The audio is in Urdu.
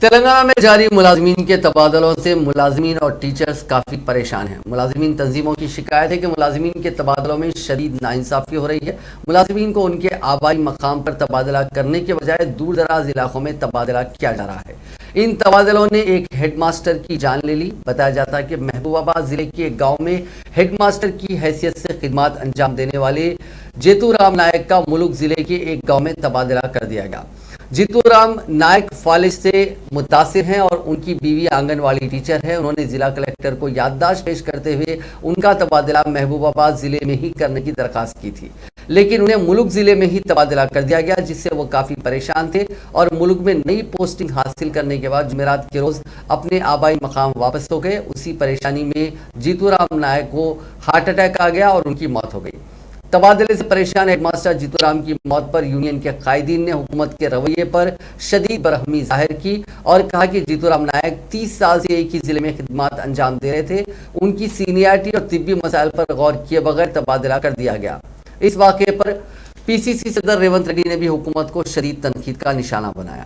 تلنگانہ میں جاری ملازمین کے تبادلوں سے ملازمین اور ٹیچرز کافی پریشان ہیں۔ ملازمین تنظیموں کی شکایت ہے کہ ملازمین کے تبادلوں میں شدید ناانصافی ہو رہی ہے۔ ملازمین کو ان کے آبائی مقام پر تبادلہ کرنے کے بجائے دور دراز علاقوں میں تبادلہ کیا جا رہا ہے۔ ان تبادلوں نے ایک ہیڈ ماسٹر کی جان لے لی۔ بتایا جاتا ہے کہ محبوب آباد ضلع کے ایک گاؤں میں ہیڈ ماسٹر کی حیثیت سے خدمات انجام دینے والے جیتو رام نائک کا ملک ضلع کے ایک گاؤں میں تبادلہ کر دیا گیا۔ جیتو رام نائک فالج سے متاثر ہیں اور ان کی بیوی آنگن واڑی ٹیچر ہے۔ انہوں نے ضلع کلکٹر کو یادداشت پیش کرتے ہوئے ان کا تبادلہ محبوب آباد ضلع میں ہی کرنے کی درخواست کی تھی، لیکن انہیں ملک ضلع میں ہی تبادلہ کر دیا گیا، جس سے وہ کافی پریشان تھے اور ملک میں نئی پوسٹنگ حاصل کرنے کے بعد جمعرات کے روز اپنے آبائی مقام واپس ہو گئے۔ اسی پریشانی میں جیتو رام نائک کو ہارٹ اٹیک آ گیا اور ان کی موت ہو گئی۔ تبادلے سے پریشان ہیڈ ماسٹر جیتو رام کی موت پر یونین کے قائدین نے حکومت کے رویے پر شدید برہمی ظاہر کی اور کہا کہ جیتو رام نائک 30 سال سے ایک ہی ضلع میں خدمات انجام دے رہے تھے، ان کی سینئرٹی اور طبی مسائل پر غور کیے بغیر تبادلہ کر دیا گیا۔ اس واقعے پر پی سی سی صدر ریونت ریڈی نے بھی حکومت کو شدید تنقید کا نشانہ بنایا۔